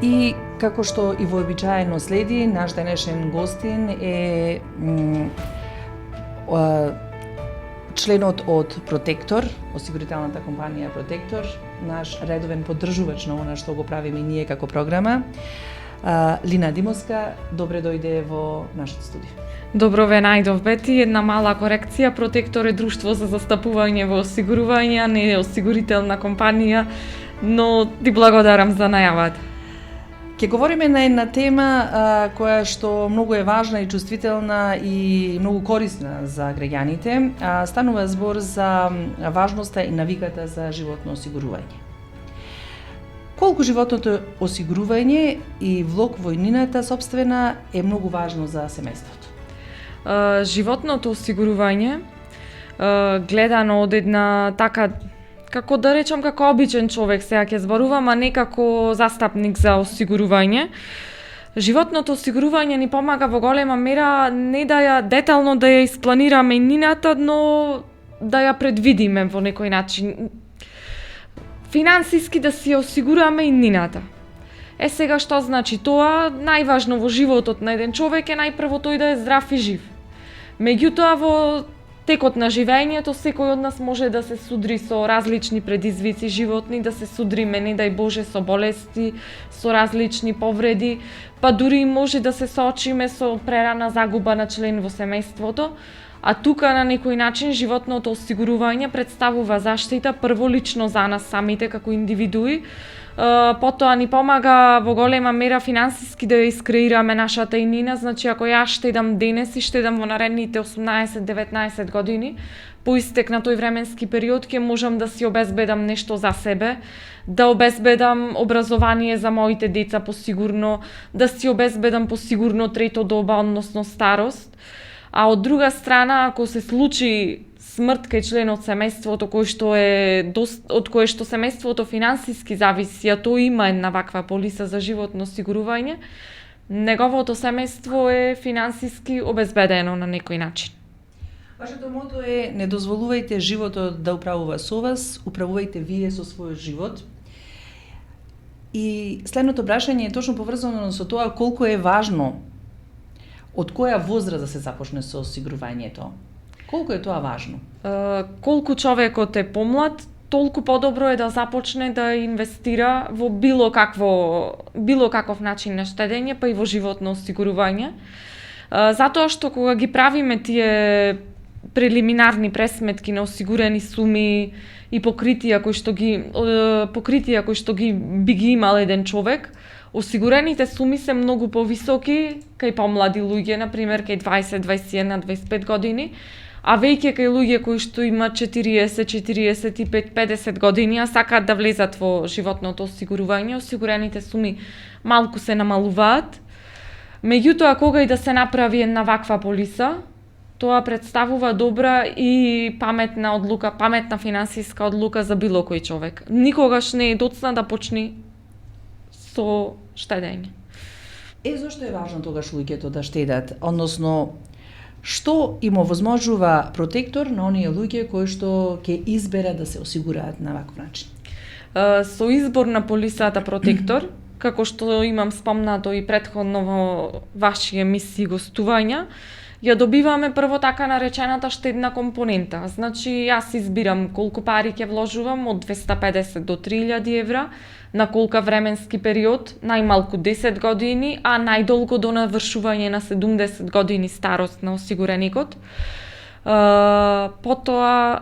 И како што и вообичаено следи, наш денешен гостин е членот од Протектор, осигурителната компанија Протектор, наш редовен поддржувач на она што го правиме ние како програма. Лина Димовска, добре дојде во нашето студио. Добро ве најдов, Бети. Една мала корекција. Протектор е друштво за застапување во осигурување, не е осигурителна компанија, но ти благодарам за најавата. Ќе говориме на една тема која што многу е важна и чувствителна и многу корисна за граѓаните. Станува збор за важноста и навиката за животно осигурување. Колку животното осигурување и влог во иднината сопствена е многу важно за семејството? Животното осигурување, гледано од една така, како да речам, како обичен човек, сега ќе зборувам, а не како застапник за осигурување. Животното осигурување ни помага во голема мера не да ја детално да ја испланираме иднината, но да ја предвидиме во некој начин. Финансиски да си ја осигураме иднината. Сега што значи тоа? Најважно во животот на еден човек е најпрво тој да е здрав и жив. Меѓутоа во текот на живењето секој од нас може да се судри со различни предизвици животни, да се судриме, не дај Боже, со болести, со различни повреди, па дури може да се соочиме со прерана загуба на член во семејството, а тука на некој начин животното осигурување представува заштита прво лично за нас самите како индивидуи, потоа ни помага во голема мера финансиски да ја искреираме нашата иднина. Значи, ако јас штедам денес и штедам во наредните 18-19 години, по истек на тој временски период ќе можам да си обезбедам нешто за себе, да обезбедам образование за моите деца посигурно, да си обезбедам посигурно трето доба, односно старост. А од друга страна, ако се случи смрт кај член од семејството од кое што семејството финансиски зависи, а тој има една ваква полиса за животно осигурување, неговото семејство е финансиски обезбедено на некој начин. Вашето мото е: не дозволувајте животот да управува со вас, управувајте вие со својот живот. И следното прашање е точно поврзано со тоа колку е важно од која возраст да се започне со осигурувањето. Колку е тоа важно? Колку човекот е помлад, толку подобро е да започне да инвестира во било каков начин на штедење, па и во животно осигурување. Затоа што кога ги правиме тие прелиминарни пресметки на осигурени суми и покритија кои што ги би ги имал еден човек, осигурените суми се многу повисоки кај помлади луѓе, например кај 20, 21, 25 години, а веќе кај луѓе кои што имаат 40, 45, 50 години, а сакаат да влезат во животното осигурување, осигурените суми малку се намалуваат. Меѓутоа, кога и да се направи една ваква полиса, тоа представува добра и паметна одлука, паметна финансиска одлука за било кој човек. Никогаш не е доцна да почни со штедење. Зошто е важно тогаш луѓето да штедат? Односно, што им овозможува Протектор на оние луѓе кои што ќе изберат да се осигураат на ваков начин? Со избор на полисата Протектор, како што имам спомнато и претходно во ваши емисии гостувања, ја добиваме прво така наречената штедна компонента. Значи, јас избирам колку пари ќе вложувам, од 250 до 3000 евра, на колка временски период, најмалку 10 години, а најдолго до навршување на 70 години старост на осигуреникот. Потоа,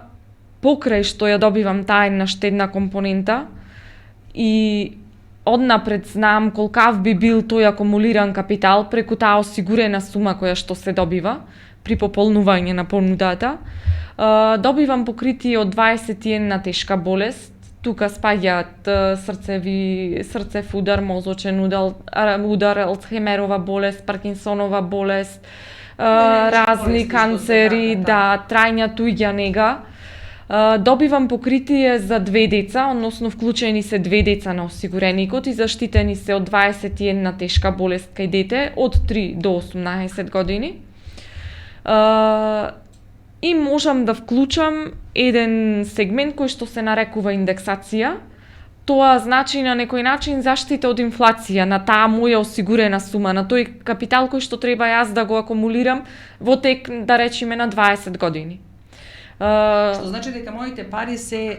покрај што ја добивам таа една штедна компонента и однапред знам колкав би бил тој акумулиран капитал преку таа осигурена сума која што се добива при пополнување на понудата, добивам покритие од 21 тешка болест. Тука спаѓаат срцев удар, мозочен удар, Алцхаймерова болест, Паркинсонова болест, разни канцери, трајна туѓа нега. Добивам покритие за 2 деца, односно вклучени се 2 деца на осигуреникот и заштитени се од 21 тешка болест кај дете од 3 до 18 години. И можам да вклучам еден сегмент кој што се нарекува индексација, тоа значи на некој начин заштита од инфлација на таа моја осигурена сума, на тој капитал кој што треба јас да го акумулирам во тек, да речеме, на 20 години. Што значи дека моите пари се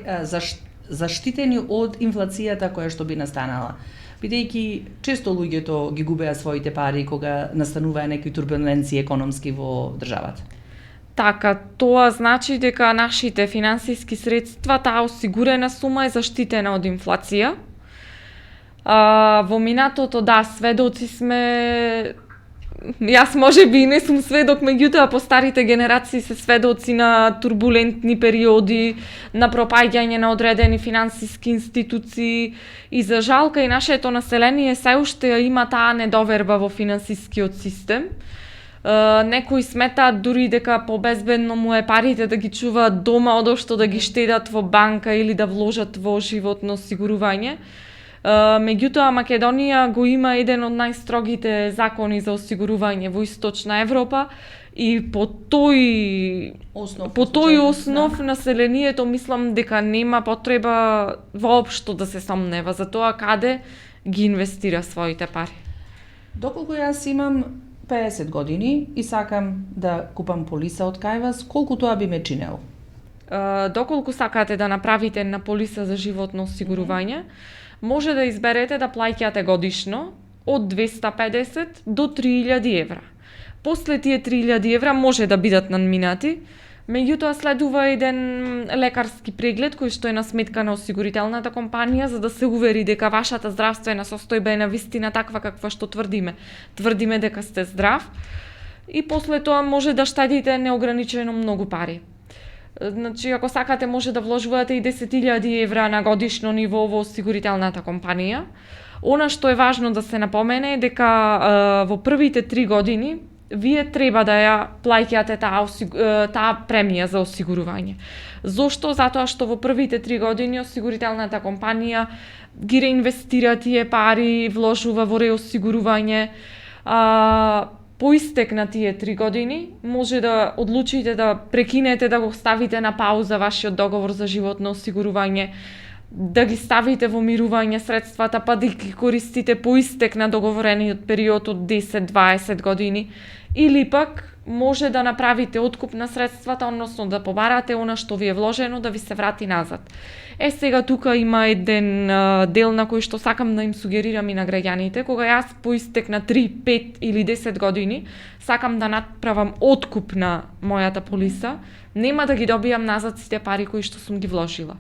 заштитени од инфлацијата која што би настанала. Бидејќи често луѓето ги губеа своите пари кога настануваа некои турбуленции економски во државата. Така, тоа значи дека нашите финансиски средства, таа осигурена сума е заштитена од инфлација. Во минатото, да, сведоци сме. Јас може би не сум сведок, меѓутоа по старите генерации се сведоци на турбулентни периоди, на пропаѓање на одредени финансиски институции и за жалка и нашето население се уште има таа недоверба во финансискиот систем. Некои сметаат дури дека побезбедно му е парите да ги чуваат дома одошто да ги штедат во банка или да вложат во животно осигурување. Меѓутоа Македонија го има еден од најстрогите закони за осигурување во Источна Европа и по тој основ населението мислам дека нема потреба воопшто да се сомнева за тоа каде ги инвестира своите пари. Доколку јас имам 50 години и сакам да купам полиса од кај вас, колку тоа би ме чинело? Доколку сакате да направите една полиса за животно осигурување, може да изберете да плаќате годишно од 250 до 3000 евра. После тие 3000 евра може да бидат надминати, меѓутоа следува еден лекарски преглед кој што е на сметка на осигурителната компанија за да се увери дека вашата здравствена состојба е навистина таква каква што тврдиме. Тврдиме дека сте здрав и после тоа може да штедите неограничено многу пари. Значи, ако сакате, може да вложувате и 10.000 евра на годишно ниво во осигурителната компанија. Она што е важно да се напомене е дека во првите 3 години вие треба да ја плаќате таа премија за осигурување. Зошто? Затоа што во првите 3 години осигурителната компанија ги реинвестира тие пари, вложува во реосигурување. По истек на тие 3 години може да одлучите да прекинете, да го ставите на пауза вашиот договор за животно осигурување, да ги ставите во мирување средствата, па да ги користите по истек на договорениот период од 10-20 години, или пак може да направите откуп на средствата, односно да побарате она што ви е вложено да ви се врати назад. Сега тука има еден дел на кој што сакам да им сугерирам и на граѓаните, кога јас по истек на 3, 5 или 10 години сакам да направам откуп на мојата полиса, нема да ги добијам назад сите пари кои што сум ги вложила.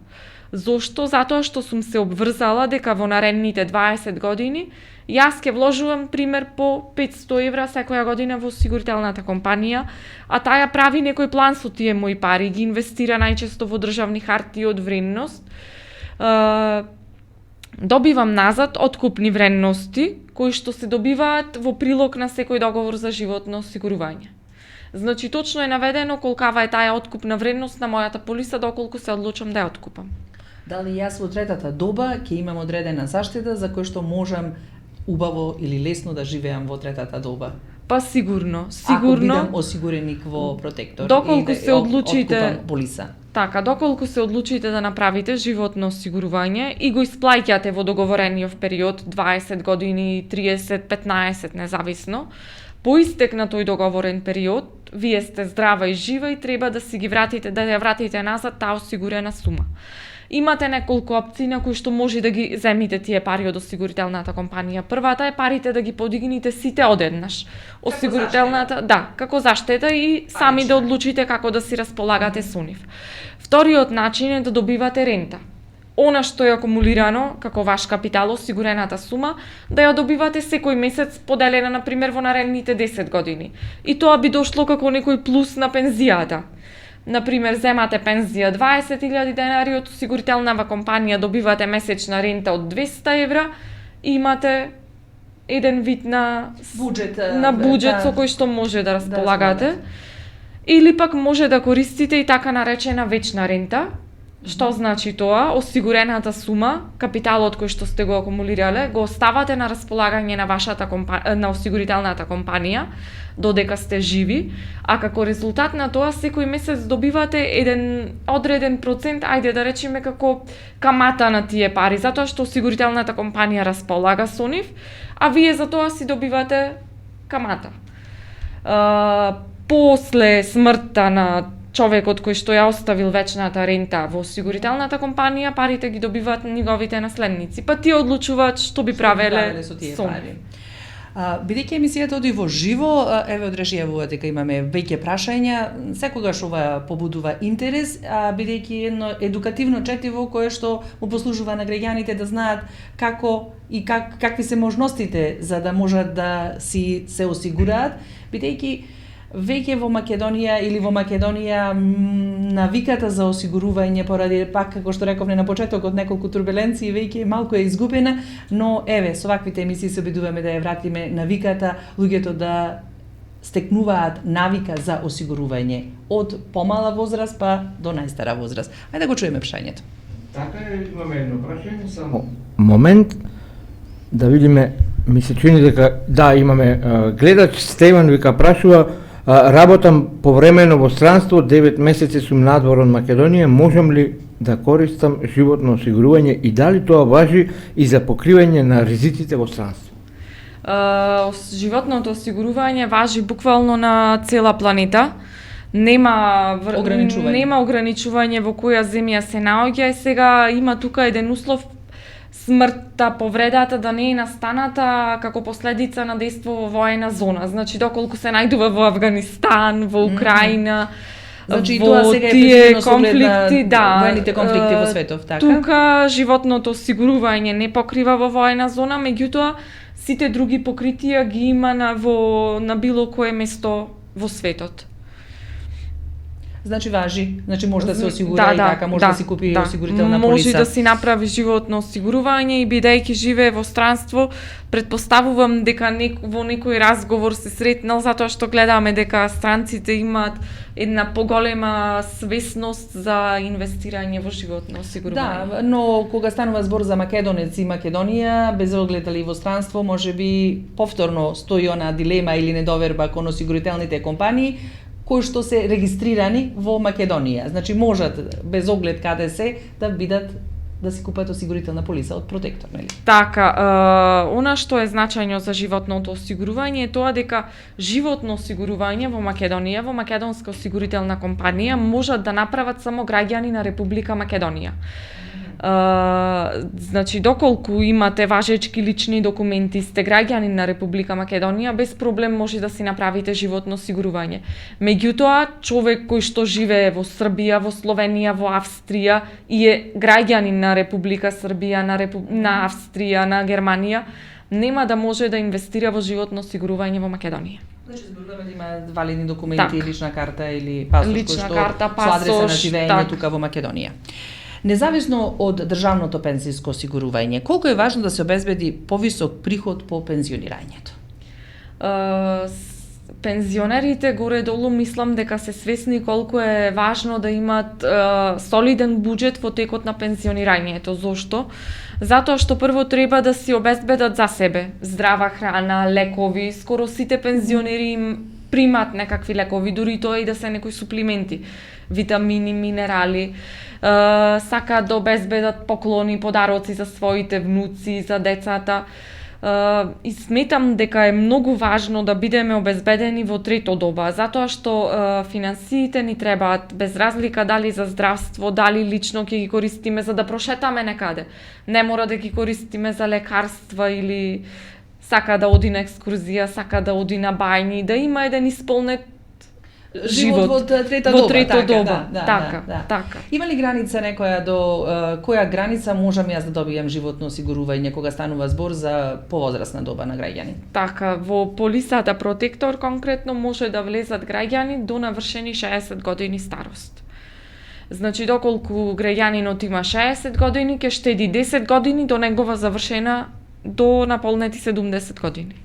Зошто? Затоа што сум се обврзала дека во наредните 20 години јас ќе вложувам пример по 500 евра секоја година во осигурителната компанија, а таја прави некој план со тие мои пари, ги инвестира најчесто во државни хартии од вредност. Добивам назад откупни вредности кои што се добиваат во прилог на секој договор за животно осигурување. Значи точно е наведено колкава е таа откупна вредност на мојата полиса доколку се одлучам да ја откупам. Дали јас во третата доба ќе имам одредена заштита за кој што можам убаво или лесно да живеам во третата доба? Па сигурно. Ако бидам осигуреник во протектор доколку и се одлучите откупам полиса. Така, доколку се одлучите да направите животно осигурување и го исплаќате во договорениот период 20 години, 30, 15, независно, по истек на тој договорен период, вие сте здрава и жива и треба да си ги вратите, да ја вратите назад таа осигурена сума. Имате неколку опции на кои што може да ги земите тие пари од осигурителната компанија. Првата е парите да ги подигнете сите одеднаш. Осигурителната, да, како заштета и сами да одлучите како да си располагате со нив. Вториот начин е да добивате рента. Она што е акумулирано како ваш капитал, осигурената сума, да ја добивате секој месец поделена на пример во наредните 10 години. И тоа би дошло како некој плюс на пензијата. Например, земате пензија 20.000 денари од осигурителната компанија, добивате месечна рента од 200 евра и имате еден вид на буџет со кој што може да располагате. Или пак може да користите и така наречена вечна рента, Што значи тоа? Осигурената сума, капиталот кој што сте го акумулирале, го оставате на располагање на вашата на осигурителната компанија додека сте живи, а како резултат на тоа секој месец добивате еден одреден процент, ајде да речеме како камата на тие пари, затоа што осигурителната компанија располага со нив, а вие за тоа си добивате камата. После смртта на човекот кој што ја оставил вечната рента во осигурителната компанија, парите ги добиваат неговите наследници, па тие одлучуваат што би правеле со тие со пари. Бидејќи емисијата оди во живо, еве од режијавува дека имаме веќе прашања, секогаш ова побудува интерес, бидејќи едно едукативно четиво кое што му послужува на граѓаните да знаат како и какви се можностите за да можат да се осигураат, бидејќи веќе во Македонија или во Македонија навиката за осигурување поради пак како што рековме на почетокот неколку турбуленции веќе малку е изгубена, но еве со ваквите емисии се обидуваме да ја вратиме навиката, луѓето да стекнуваат навика за осигурување од помала возраст па до најстара возраст. Ајде да го чуеме прашањето. Така е, имаме едно прашање само. Момент да видиме, ми се чини дека да имаме гледач Стеван вика прашува работам повремено во странство, 9 месеци сум надвор од Македонија, можам ли да користам животно осигурување и дали тоа важи и за покривање на ризиците во странство? Животното осигурување важи буквално на цела планета. Нема ограничување во која земја се наоѓа и сега има тука еден услов смртта, повредата да не е настаната како последица на дејство во воена зона. Значи, доколку се најдува во Афганистан, во Украина, Значи, во тоа сега е тие конфликти, да, воените конфликти во светов, така? Тука животното осигурување не покрива во воена зона, меѓутоа сите други покритија ги има на било кое место во светот. Значи важи, значи може да се осигура и така, може да си купи осигурителна полиса. Може да си направи животно осигурување и бидејќи живее во странство, претпоставувам дека во некој разговор се сретнал затоа што гледаме дека странците имаат една поголема свесност за инвестирање во животно осигурување. Да, но кога станува збор за македонец и Македонија, без оглед дали во странство, можеби повторно стои она дилема или недоверба кон осигурителните компании кои што се регистрирани во Македонија. Значи можат без оглед каде се да си купат осигурителна полиса од Протектор, нели? Така, она што е значајно за животното осигурување е тоа дека животно осигурување во Македонија, во македонска осигурителна компанија можат да направат само граѓани на Република Македонија. Значи, доколку имате важечки лични документи, сте граѓанин на Република Македонија, без проблем може да си направите животно осигурување. Меѓутоа, човек кој што живее во Србија, во Словенија, во Австрија и е граѓанин на Република Србија, на Австрија, на Германија, нема да може да инвестира во животно осигурување во Македонија. Значи, зборуваме да има валидни документи, Так. лична карта или пасош кој што со адреса на живење тука во Македонија. Независно од државното пензиско осигурување, колку е важно да се обезбеди повисок приход по пензионирањето? Пензионерите горе-долу мислам дека се свесни колку е важно да имаат солиден буџет во текот на пензионирањето. Зошто? Затоа што прво треба да си обезбедат за себе здрава храна, лекови, скоро сите пензионери примат некакви лекови, дури тоа и да се некои суплименти, витамини, минерали. Сакаат да обезбедат поклони, подароци за своите внуци, за децата. И сметам дека е многу важно да бидеме обезбедени во трето доба, затоа што финансиите ни требаат без разлика дали за здравство, дали лично ќе ги користиме за да прошетаме некаде. Не мора да ги користиме за лекарства или сака да оди на екскурзија, сака да оди на бајни, да има еден исполнет живот во трета во доба. трета доба. Да. Така. Има ли граница некоја до која граница можам јас да добијам животно осигурување кога станува збор за повозрасна доба на граѓани? Така, во полисата Протектор конкретно може да влезат граѓани до навршени 60 години старост. Значи, доколку граѓанинот има 60 години, ќе штеди 10 години до негова завршена до наполнети 70 години.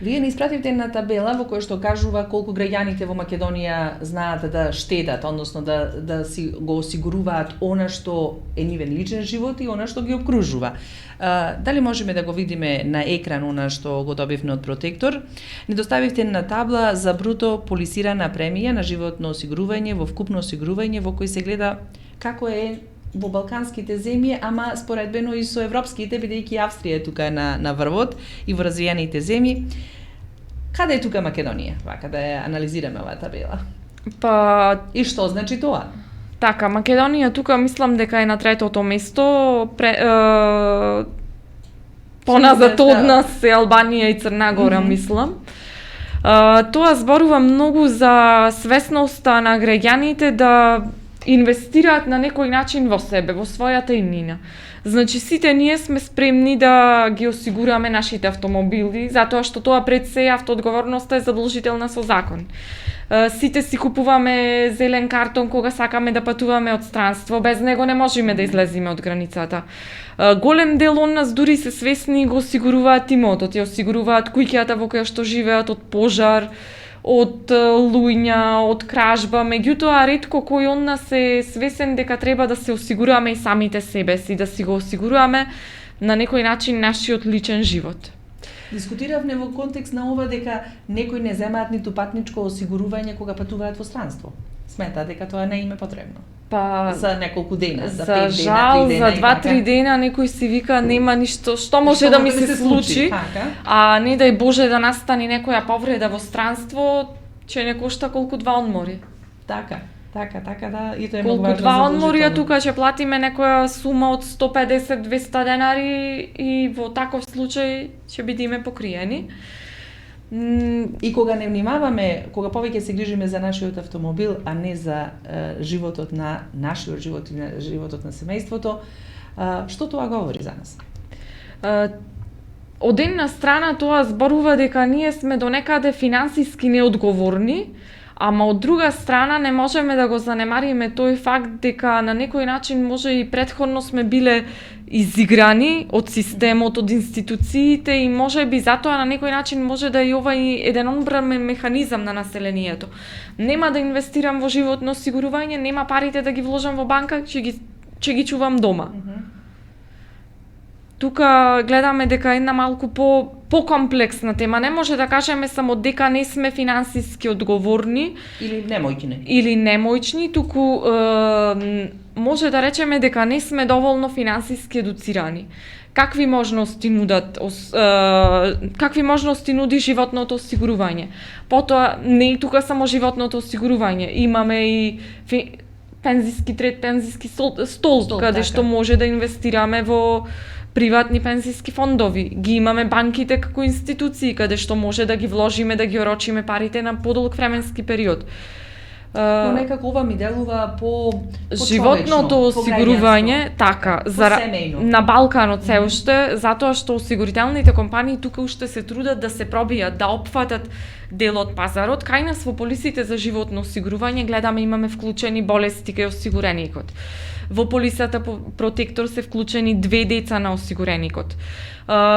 Вие ни испративте една табела во која што кажува колку граѓаните во Македонија знаат да штедат, односно да си го осигуруваат она што е нивен личен живот и она што ги обкружува. Дали можеме да го видиме на екран она што го добивме од Протектор? Ни доставивте една табла за бруто полисирана премија на животно осигурување во вкупно осигурување во кој се гледа како е во балканските земји, ама споредбено и со европските, бидејќи Австрија е тука на врвот и во развиените земји. Каде е тука Македонија? Вака да ја анализираме оваа табела. Па И што значи тоа? така, Македонија тука мислам дека е на третото место, поназад од нас е Албанија и Црна Гора, мислам. Тоа зборува многу за свесноста на граѓаните да инвестираат на некој начин во себе, во својата имнина. Значи, сите ние сме спремни да ги осигураме нашите автомобили, затоа што тоа пред се автоодговорноста е задолжителна со закон. Сите си купуваме зелен картон кога сакаме да патуваме од странство, без него не можеме да излеземе од границата. Голем дел од нас дури се свесни и го осигуруваат имотот, ја осигуруваат куќата во која што живеат од пожар, од луѓа, од кражба, меѓутоа ретко кој од нас е свесен дека треба да се осигуруваме и самите себе си, да си го осигуруваме на некој начин нашиот личен живот. Дискутиравме во контекст на ова дека некои не земаат ниту патничко осигурување кога патуваат во странство. Смета дека тоа не им е потребно. Па За неколку дена, за 5 за дена, жал, 3 дена за и 2-3 така. дена некој си вика нема ништо, што може да ми се случи, така? а не дај Боже да настани некоја повреда во странство, че не кошта колку 2 одмори. Така, да, и тоа е многу Колку важно 2 одморија задолжително. тука ќе платиме некоја сума од 150-200 денари и во таков случај ќе бидеме покриени. И кога не внимаваме, кога повеќе се грижиме за нашиот автомобил, а не за животот на нашиот живот и на животот на семејството, што тоа говори за нас? Од една страна тоа зборува дека ние сме до некаде финансиски неодговорни, ама од друга страна не можеме да го занемариме тој факт дека на некој начин може и претходно сме биле изиграни од системот, од институциите и може би затоа на некој начин може да и ова и еден одбранен механизам на населението. Нема да инвестирам во животно осигурување, нема парите да ги вложам во банка, ќе ги чувам дома. Тука гледаме дека е една малку покомплексна тема. Не може да кажеме само дека не сме финансиски одговорни Или немојчни, туку може да речеме дека не сме доволно финансиски едуцирани. Какви можности нуди животното осигурување? Потоа не и тука само животното осигурување, имаме и трет пензиски стол, каде така. што може да инвестираме во приватни пензиски фондови. Ги имаме банките како институции каде што може да ги вложиме, да ги орочиме парите на подолг временски период. Но некако ова ми делува по животното осигурување, така, семејно. на Балканот се уште, затоа што осигурителните компании тука уште се трудат да се пробијат, да опфатат дел од пазарот. Кај нас во полисите за животно осигурување гледаме имаме вклучени болести кај осигуреникот. Во полисата Протектор се вклучени 2 деца на осигуреникот.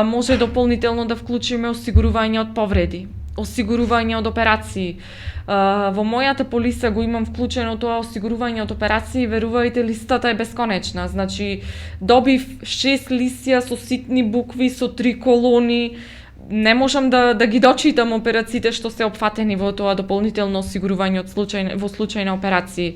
Може дополнително да вклучиме осигурување од повреди, осигурување од операции. Во мојата полиса го имам вклучено тоа осигурување од операции, верувајте, листата е бесконечна. Значи, добив 6 лисија со ситни букви, со 3 колони, не можам да ги дочитам операциите што се опфатени во тоа дополнително осигурување во случај на операции.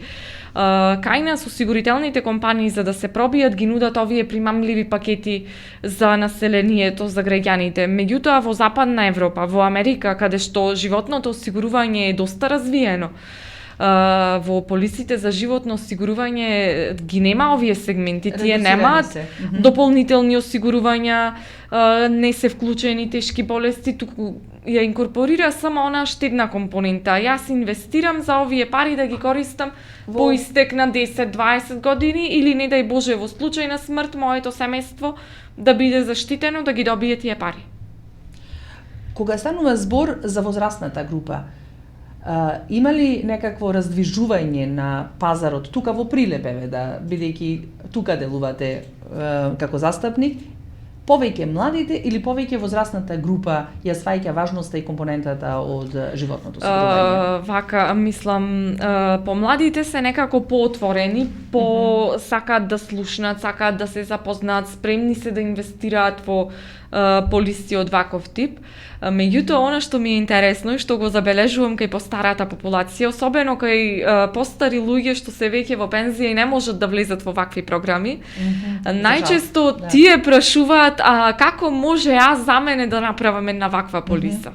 Кај нас осигурителните компании за да се пробијат ги нудат овие примамливи пакети за населението, за граѓаните. Меѓутоа во Западна Европа, во Америка, каде што животното осигурување е доста развиено, во полисите за животно осигурување ги нема овие сегменти, тие немаат дополнителни осигурувања, не се вклучени тешки болести, туку ја инкорпорира само онаа штедна компонента. Јас инвестирам за овие пари да ги користам по истек на 10-20 години или не дај Боже во случај на смрт моето семејство да биде заштитено, да ги добие тие пари. Кога станува збор за возрастната група, има ли некакво раздвижување на пазарот тука во Прилеп, да бидејќи тука делувате како застапник, повеќе младите или повеќе возрастната група ја сваќа важноста и компонентата од животното осигурување? Вака, мислам, помладите се некако поотворени, сакаат да слушнат, сакаат да се запознаат, спремни се да инвестираат во полиси од ваков тип. Меѓутоа, она што ми е интересно и што го забележувам кај постарата популација, особено кај постари луѓе што се веќе во пензија и не можат да влезат во вакви програми, најчесто тие прашуваат како може јас за мене да направам една ваква полиса.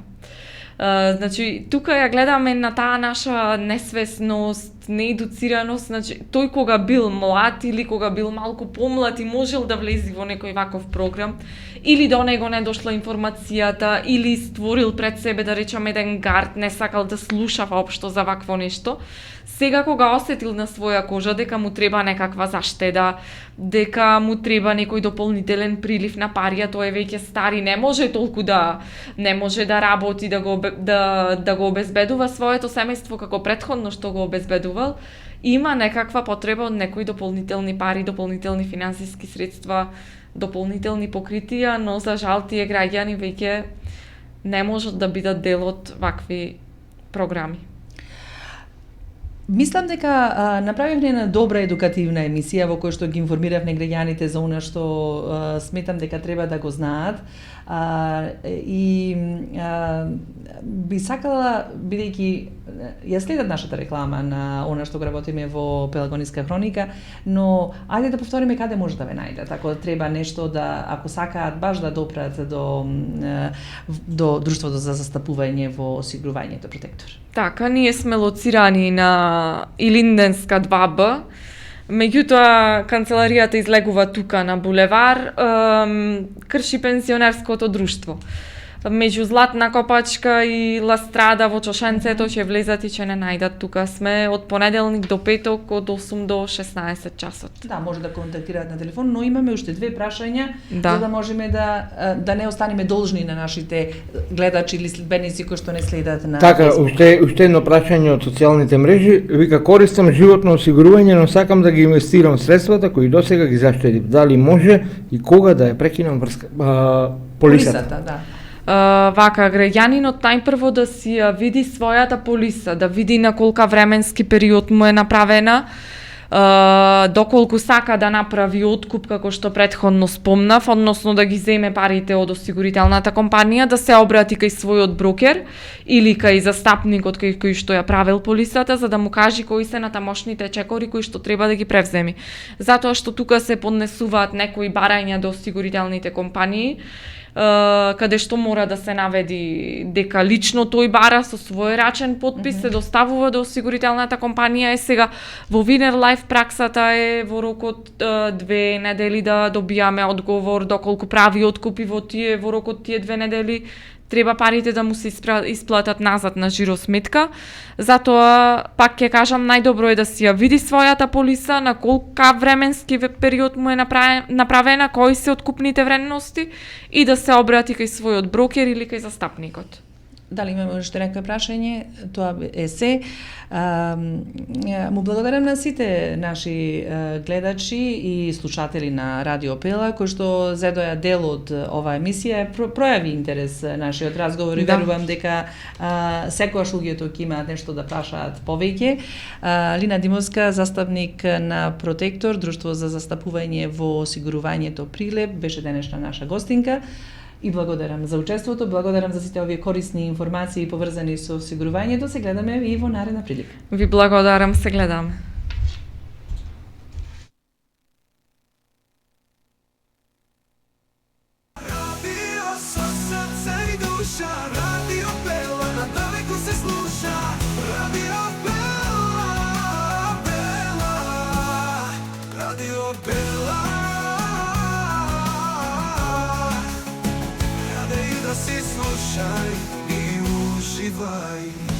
Значи, тука ја гледаме на таа наша несвесност, неедуцираност, значи, тој кога бил млад или кога бил малку помлад и можел да влези во некој ваков програм, или до него не дошла информацијата, или створил пред себе, да речам, еден гард, не сакал да слуша воопшто за вакво нешто, сега кога осетил на своја кожа дека му треба некаква заштеда, дека му треба некој дополнителен прилив на пари, тој е веќе стари, не може толку не може да работи, да го обезбедува своето семејство како претходно што го обезбедувал, има некаква потреба од некои дополнителни пари, дополнителни финансиски средства, дополнителни покритија, но за жал тие граѓани веќе не можат да бидат дел од вакви програми. Мислам дека направивме една добра едукативна емисија во која што ги информиравме граѓаните за она што сметам дека треба да го знаат. И би сакала, бидејќи ја следат нашата реклама на она што го работиме во Пелагониска хроника, но ајде да повториме каде може да ве најдат, ако треба нешто да, ако сакаат баш да допрат до Друштвото за застапување во осигурувањето Протектор. Така, ние сме лоцирани на Илинденска 2Б, меѓутоа канцеларијата излегува тука на булевар, крши пензионерското друштво. Меѓу Златна Копачка и Ластрада во Чошенцето ќе влезат и ќе не најдат. Тука сме од понеделник до петок од 8 до 16 часот. Да, може да контактираат на телефон, но имаме уште две прашања за да можеме да не останеме должни на нашите гледачи или следбеници кои што не следат на Така, уште едно прашање од социјалните мрежи. Вика, користам животно осигурување, но сакам да ги инвестирам средствата кои досега ги заштедив. Дали може и кога да ја прекинам полисата? Да. Вака, граѓанинот најпрво да си ја види својата полиса, да види на колка временски период му е направена, доколку сака да направи откуп како што претходно спомнав, односно да ги земе парите од осигурителната компанија, да се обрати кај својот брокер или кај застапникот кој што ја правил полисата, за да му кажи кои се натамошните чекори кои што треба да ги превземи. Затоа што тука се поднесуваат некои барања до осигурителните компании, каде што мора да се наведи дека лично тој бара со свој рачен потпис, се доставува до осигурителната компанија. Сега во Winner Life праксата е во рокот 2 недели да добијаме одговор доколку прави откупи во рокот тие 2 недели треба парите да му се исплатат назад на жиросметка. Затоа, пак ќе кажам, најдобро е да си ја види својата полиса, на колка временски период му е направена, кои се откупните вредности и да се обрати кај својот брокер или кај застапникот. Дали имаме уште некој прашање? Тоа е се. Му благодарам на сите наши гледачи и слушатели на Радио Пела кои што зедоја дел од оваа емисија, пројави интерес нашиот разговор и верувам дека секогаш луѓето ќе имаат нешто да прашаат повеќе. Лина Димовска, застапник на Протектор, Друштво за застапување во осигурувањето Прилеп, беше денешна наша гостинка. И благодарам за учеството, благодарам за сите овие корисни информации поврзани со осигурувањето. Се гледаме и во наредна прилика. Ви благодарам, се гледаме. Радио со срце и душа, Радио Пела, на далеку се слуша. Радио Пела, Пела, Радио Пела. Си слушај и уживај.